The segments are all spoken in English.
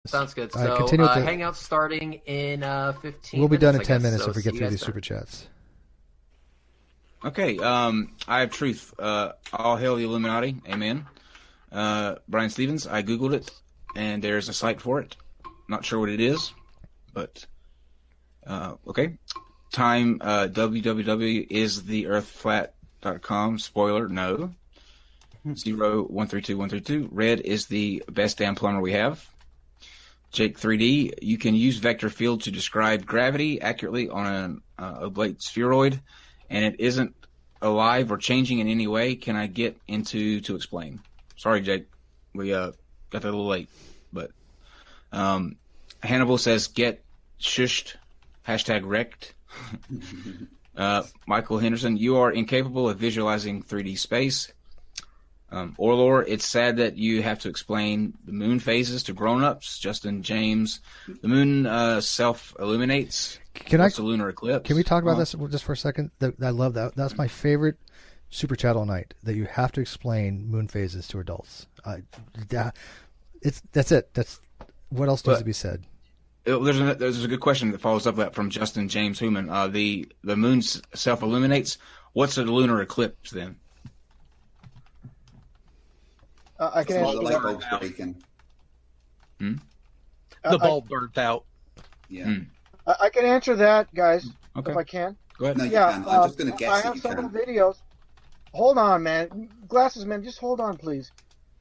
Sounds good. All right, So, continue with the- Hangout starting in 15 We'll be done in minutes, 10 I guess. minutes So if we get see you through guys these then. super chats. Okay, I have truth. All hail the Illuminati. Amen. Brian Stevens, I Googled it, and there's a site for it. Not sure what it is, but okay. Time, www.istheearthflat.com. Spoiler, no. 0132132. Red is the best damn plumber we have. Jake 3D, you can use vector field to describe gravity accurately on an oblate spheroid, and it isn't alive or changing in any way. Can I get into to explain? Sorry, Jake. We got that a little late. But Hannibal says, get shushed. #wrecked. Michael Henderson, you are incapable of visualizing 3D space. Orlor, it's sad that you have to explain the moon phases to grown-ups. Justin James, the moon self-illuminates. What's a lunar eclipse? Can we talk about this just for a second? I love that. That's my favorite super chat all night, that you have to explain moon phases to adults. That's it. That's what else needs to be said. There's a good question that follows up that from Justin James Human. The moon self-illuminates. What's a lunar eclipse then? I can answer the light bulb's that. breaking. The bulb burnt out. Yeah. I can answer that, guys, Okay. if I can. Go ahead. No, you can. I'm just going to guess I if have you several can. videos. Hold on, man. Glasses, man, just hold on, please.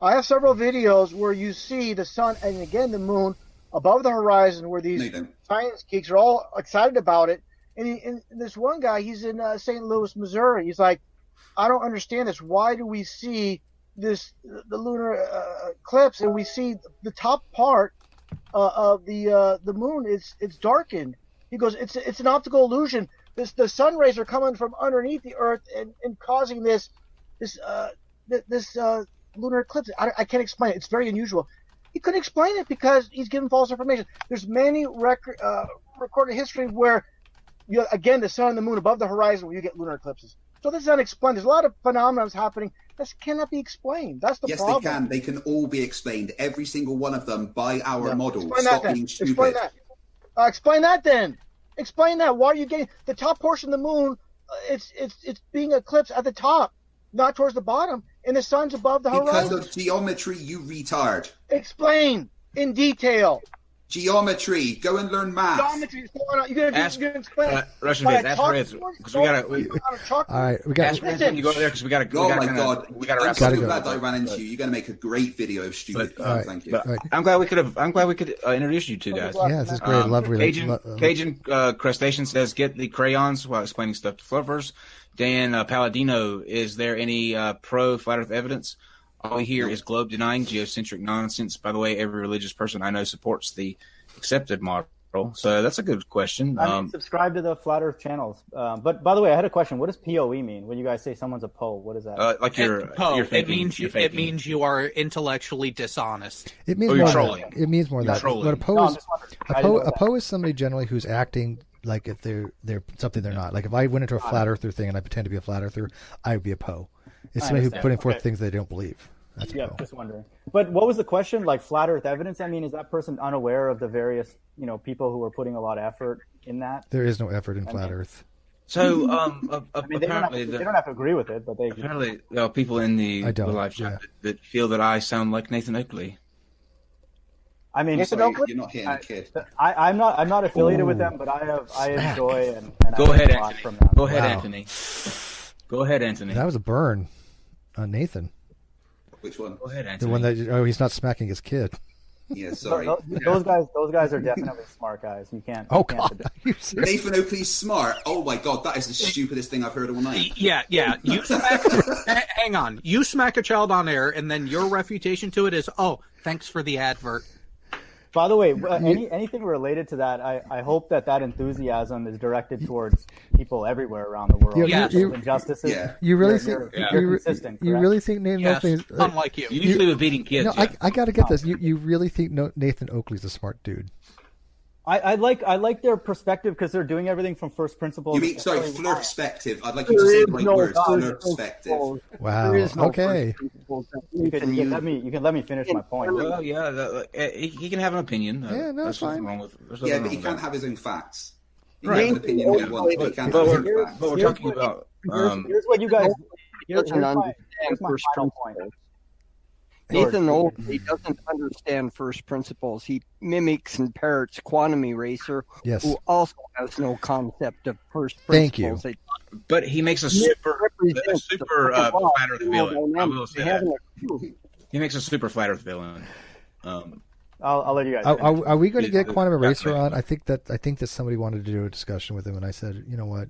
I have several videos where you see the sun and, again, the moon above the horizon where these science geeks are all excited about it. And this one guy, he's in St. Louis, Missouri. He's like, I don't understand this. Why do we see the lunar eclipse and we see the top part of the moon? It's darkened. He goes, it's an optical illusion. The sun rays are coming from underneath the Earth and causing this lunar eclipse. I can't explain it. It's very unusual. He couldn't explain it because he's given false information. There's many recorded history where again the sun and the moon above the horizon where you get lunar eclipses. So this is unexplained. There's a lot of phenomena happening that cannot be explained. That's the problem. Yes, they can. They can all be explained. Every single one of them by our model. Explain Stop that being then. stupid. Explain that. Explain that then. Explain that. Why are you getting the top portion of the moon? It's being eclipsed at the top, not towards the bottom, and the sun's above the horizon. Because of geometry, you retard. Explain in detail. Geometry. Go and learn math. Geometry. You're gonna explain it. RussianVids. Ask Reds because we gotta. All right, we got. Ask Reds when you go there because we gotta. Oh my God! We gotta I'm wrap so up. glad that I ran into you. You're gonna make a great video of stupid. Thank you. But I'm glad we could introduce you two guys. Yeah, this is great. Lovely. Cajun Crustacean says, get the crayons while explaining stuff to fluffers. Dan Palladino, is there any pro flat Earth evidence? All we hear is globe denying, geocentric nonsense. By the way, every religious person I know supports the accepted model. So that's a good question. I mean, subscribe to the Flat Earth channels. But by the way, I had a question. What does POE mean when you guys say someone's a PO? What is that? Like you're faking. It means you are intellectually dishonest. It means more trolling. It means more that. What a PO is somebody generally who's acting like if they're something they're not. Like if I went into a flat earther thing and I pretend to be a flat earther, I would be a PO. It's somebody who's putting forth things they don't believe. That's a PO. Just wondering. But what was the question? Like flat Earth evidence? I mean, is that person unaware of the various people who are putting a lot of effort in that? There is no effort in flat Earth. So apparently they don't have to agree with it, but they apparently there are people in the live chat that feel that I sound like Nathan Oakley. I mean, Nathan Oakley? You're not hitting a kid. I'm not affiliated with them, but I enjoy and Go I ahead, learn a lot Anthony. from them. Go ahead, Anthony. Go ahead, Anthony. That was a burn on Nathan. Which one? Go ahead, Anthony. The one that he's not smacking his kid. Yeah, sorry. Those guys are definitely smart guys. You can't. Oh God, Nathan Oakley's smart. Oh my God, that is the stupidest thing I've heard all night. Yeah. You hang on. You smack a child on air, and then your refutation to it is, oh, thanks for the advert. By the way, anything related to that, I hope that enthusiasm is directed towards people everywhere around the world. Injustices. Yeah. You really think you're consistent? You really think Nathan Oakley? Unlike you. Usually with beating kids. No, I got to get this. You really think Nathan Oakley's a smart dude? I like their perspective because they're doing everything from first principles. You mean flirspective? I'd like you to say the right words. Flirspective. Wow. Okay. You can let me finish my point. Well, yeah, he can have an opinion. Yeah, no, it's fine. Yeah, but he can't have his own facts. He can have an opinion what he wants, but he can't have his own facts. But we're talking about. Here's what you guys. Here's my final point. Nathan Oakley doesn't understand first principles. He mimics and parrots Quantum Eraser, who also has no concept of first principles. Thank you. But he makes a super flat Earth villain. I will say that. He makes a super flat Earth villain. I'll let you guys. Are we going to get Quantum Eraser on? I think that somebody wanted to do a discussion with him, and I said, you know what,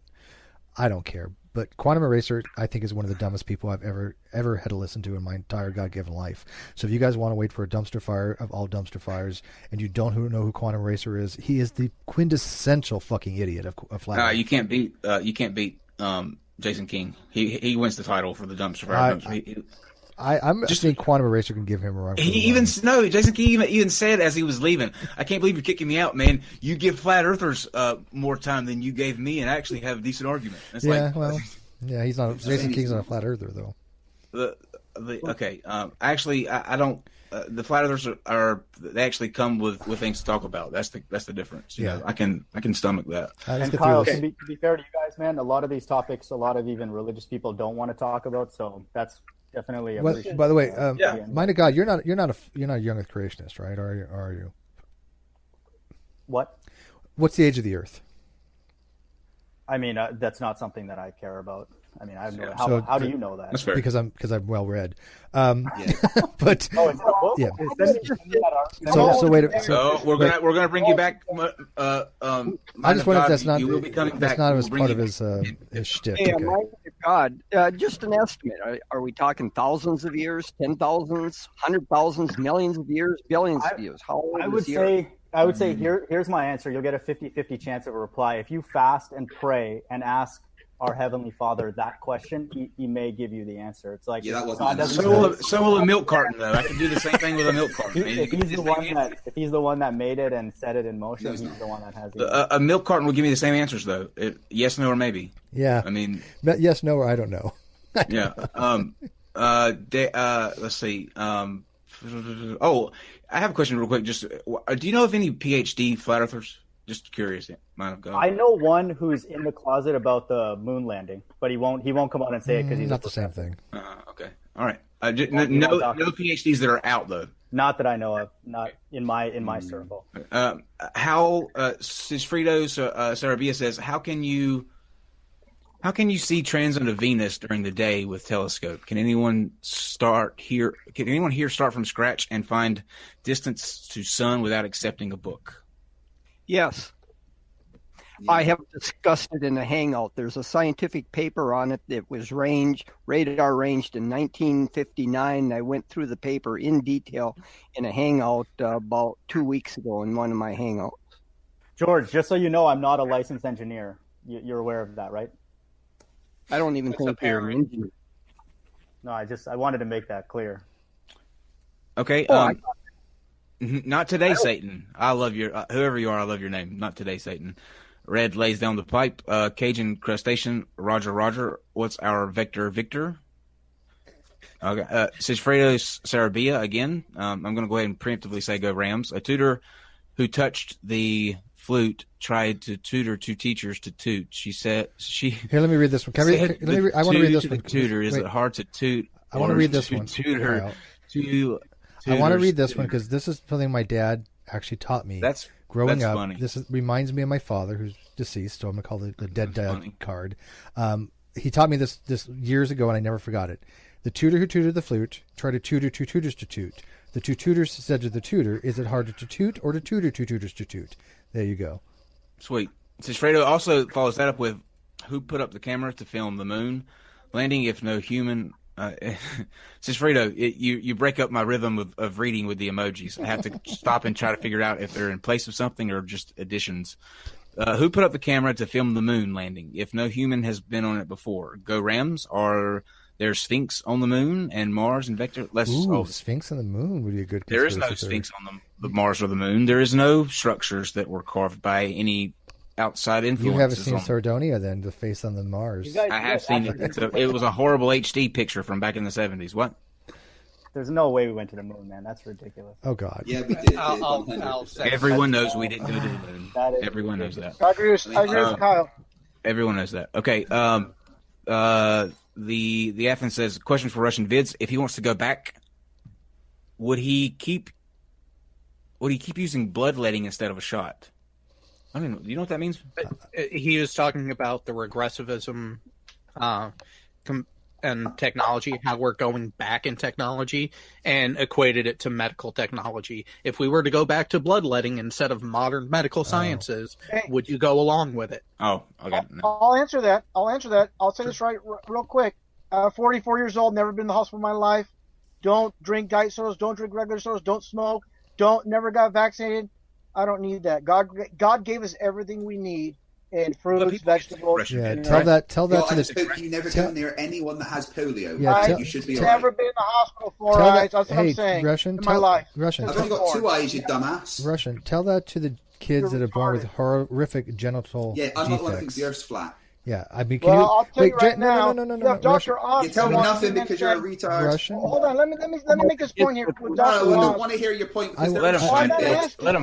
I don't care. But Quantum Eraser, I think, is one of the dumbest people I've ever had to listen to in my entire God-given life. So if you guys want to wait for a dumpster fire of all dumpster fires, and you don't know who Quantum Eraser is, he is the quintessential fucking idiot of flat. You can't beat Jason King. He wins the title for the dumpster fire. I'm just think Quantum Eraser can give him a run. Jason King even said as he was leaving, "I can't believe you're kicking me out, man. You give flat earthers more time than you gave me, and actually have a decent argument." It's he's not. Jason King's not a flat earther though. I don't. The flat earthers they actually come with things to talk about. That's the difference. You know, I can stomach that. And Kyle, to be fair to you guys, man, a lot of these topics, a lot of even religious people don't want to talk about. So that's definitely. By the way, mind of God, you're not a young Earth creationist, right? Are you? What? What's the age of the Earth? I mean, that's not something that I care about. I mean, I have no. How do you know that? That's fair. Because I'm well read. But yeah. So wait. So we're gonna bring you back. I just wondered if that's not. You will be coming that's back. not as part of his shtick. Hey, my God, just an estimate. Are we talking thousands of years, 10,000s, 100,000s, millions of years, billions of years? How old is the Earth? I would say here's my answer. You'll get a 50-50 chance of a reply. If you fast and pray and ask our Heavenly Father that question, he may give you the answer. It's like so will a milk carton though. I can do the same thing with a milk carton. If he's the one that made it and set it in motion, he's the one that has a milk carton will give me the same answers though. Yes, no, or maybe. Yeah. I mean, yes, no, or I don't know. Yeah. Let's see. I have a question real quick. Just, do you know of any PhD flat earthers? Just curious. I know one who's in the closet about the moon landing, but he won't come out and say it because he's not the same thing. Okay. All right. No PhDs that are out though. Not that I know of. Not in my circle. How Sigfrido Sarabia says, how can you see transit of Venus during the day with telescope? Can anyone here start from scratch and find distance to sun without accepting a book? Yes. I have discussed it in a hangout. There's a scientific paper on it that was radar ranged in 1959. I went through the paper in detail in a hangout about 2 weeks ago in one of my hangouts. George, just so you know, I'm not a licensed engineer. You're aware of that, right? I don't even think you're an engineer. No, I wanted to make that clear. Okay. Not today, Satan. I love your whoever you are. I love your name. Not today, Satan. Red lays down the pipe. Cajun crustacean. Roger. What's our vector, Victor? Okay. Sigfrido Sarabia again. I'm going to go ahead and preemptively say go Rams. A tutor who touched the flute tried to tutor two teachers to toot. She said she. Here, let me read this one. I want to read this one. Tutor, is it hard to toot? I want to read this one. Tutor. I want to read this one because this is something my dad actually taught me. Growing up. Funny. This reminds me of my father, who's deceased, so I'm going to call it the dead dad card. He taught me this years ago, and I never forgot it. The tutor who tutored the flute tried to tutor two tutors to toot. The two tutors said to the tutor, "Is it harder to toot or to tutor two tutors to toot?" There you go. Sweet. Sigfrido also follows that up with, who put up the camera to film the moon landing if no human... Sigfrido, you break up my rhythm of reading with the emojis. I have to stop and try to figure out if they're in place of something or just additions. Who put up the camera to film the moon landing if no human has been on it before? Go Rams. Are there Sphinx on the moon and Mars and Vector? Sphinx on the moon would be a good. There is no Sphinx on them. Mars or the Moon. There is no structures that were carved by any outside influences. You haven't seen Sardonia, then, the face on the Mars. I have seen it. It was a horrible HD picture from back in the 70s. What? There's no way we went to the moon, man. That's ridiculous. Oh, God. Yeah, we did. Everyone knows we didn't go to the moon. Everyone knows that. I agree with Kyle. Everyone knows that. Okay. The Athens says, question for Russian Vids. If he wants to go back, would he keep using bloodletting instead of a shot? I mean, do you know what that means? He was talking about the regressivism and technology, how we're going back in technology, and equated it to medical technology. If we were to go back to bloodletting instead of modern medical sciences, would you go along with it? Oh, okay. I'll answer that. I'll say this real quick. 44 years old, never been in the hospital in my life. Don't drink diet sodas. Don't drink regular sodas. Don't smoke. Never got vaccinated. I don't need that. God gave us everything we need in fruits, vegetables. Yeah, tell that to the. You never go near anyone that has polio. Yeah, you should be never been in the hospital 4 eyes. That's what I'm saying. Russian, in my life. Russian, I've only got 2 eyes, you dumbass. Russian, tell that to the kids that are born with horrific genital. Yeah, I'm not the one that defects. thinks the Earth's flat. Yeah, I mean, I'll tell you right now. No. Dr. Oz. You tell me nothing because you're a retard. Russian. Hold on, let me make this point here. With Dr. No, I Oz. don't want to hear your point. Let him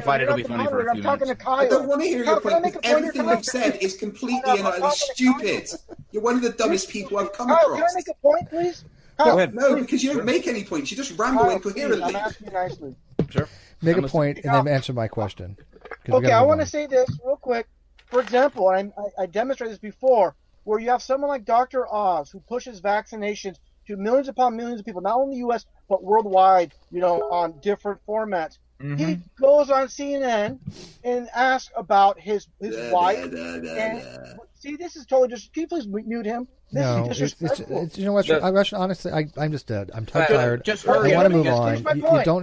fight it. It'll be funny for a few minutes. I don't want to hear your point because everything you've said is completely and utterly stupid. You're one of the dumbest people I've come across. Can I make a point, please? Go ahead. No, because you don't make any points. You just ramble incoherently. I'm asking you nicely. Sure. Make a point and then answer my question. Okay, I want to say this real quick. For example, I demonstrated this before, where you have someone like Dr. Oz who pushes vaccinations to millions upon millions of people, not only in the U.S., but worldwide, on different formats. Mm-hmm. He goes on CNN and asks about his wife. See, this is totally just. Can you please mute him? This is disrespectful. You know what? Russian, honestly, I'm just dead. I'm tired. Just I hurry want up. to move on.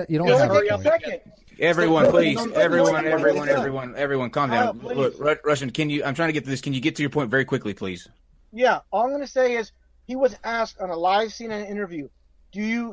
You don't have hurry a up. point. Everyone, please. Everyone, calm down. Look, Russian, I'm trying to get to this. Can you get to your point very quickly, please? Yeah. All I'm going to say is he was asked on a live CNN interview,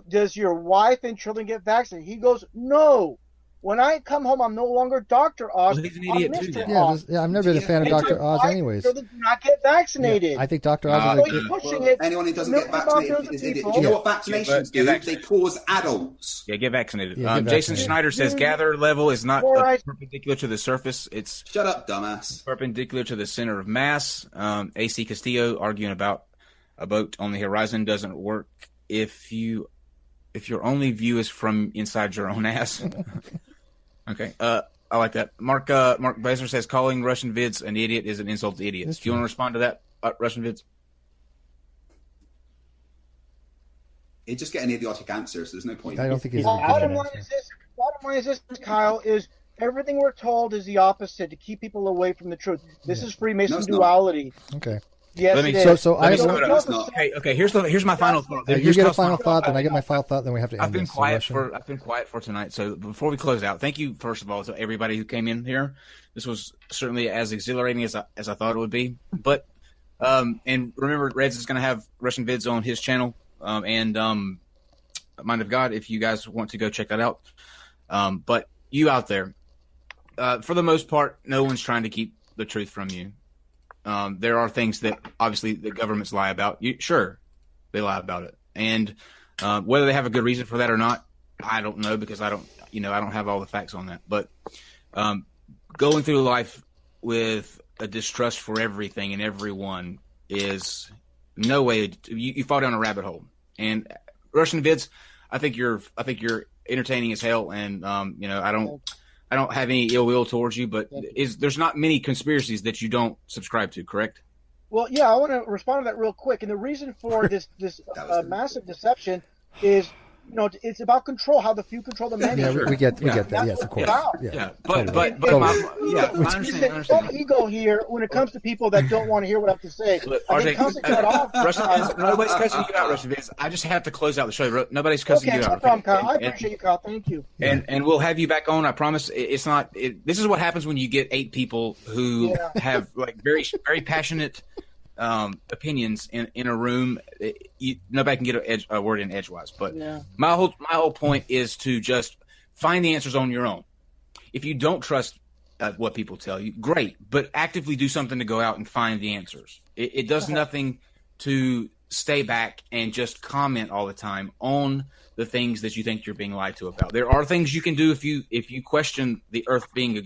does your wife and children get vaccinated? He goes, no. When I come home, I'm no longer Dr. Oz. Well, he's an idiot too. Yeah, I've never been a fan of Dr. Oz anyways. Do not get vaccinated. Yeah, I think Dr. Oz is pushing it. Anyone who doesn't get vaccinated is an idiot. Do you know what vaccinations do? They cause adults. Yeah, get vaccinated. Yeah, Jason Schneider says gather level is not perpendicular to the surface. It's shut up, dumbass. Perpendicular to the center of mass. AC Castillo arguing about a boat on the horizon doesn't work if your only view is from inside your own ass. Okay, I like that. Mark Bezer says calling Russian Vids an idiot is an insult to idiots. Do you want to respond to that, Russian Vids? He's just getting idiotic answers. So there's no point. I don't think he's. Bottom line is this, Kyle, is everything we're told is the opposite to keep people away from the truth. This is Freemason duality. Okay. Yes, it is. Okay. Here's my final thought. You get a final thought, then I get my final thought, then we have to end. I've been quiet for tonight. So before we close out, thank you first of all to everybody who came in here. This was certainly as exhilarating as I thought it would be. But and remember, Reds is going to have Russian Vids on his channel and Mind of God if you guys want to go check that out. But you out there, for the most part, no one's trying to keep the truth from you. There are things that obviously the governments lie about. Sure, they lie about it, and whether they have a good reason for that or not, I don't know because I don't have all the facts on that. But going through life with a distrust for everything and everyone is no way. You fall down a rabbit hole. And Russian Vids, I think you're entertaining as hell, and I don't have any ill will towards you, but there's not many conspiracies that you don't subscribe to, correct? Well, yeah, I want to respond to that real quick. And the reason for this massive deception is, it's about control, how the few control the many. Yeah, we get that. Yes, of course. Yeah. But I understand. No ego here when it comes to people that don't want to hear what I have to say. Look, RJ, nobody's cussing you out, Russian Vids. I just have to close out the show. Nobody's cussing you out. No problem, Kyle. I appreciate you, Kyle. Thank you. And we'll have you back on. I promise. It's not. This is what happens when you get 8 people who have like very very passionate opinions in a room. Nobody can get a word in edgewise. But my whole point is to just find the answers on your own. if you don't trust what people tell you, great, but actively do something to go out and find the answers. It does nothing to stay back and just comment all the time on the things that you think you're being lied to about. There are things you can do if you question the Earth being a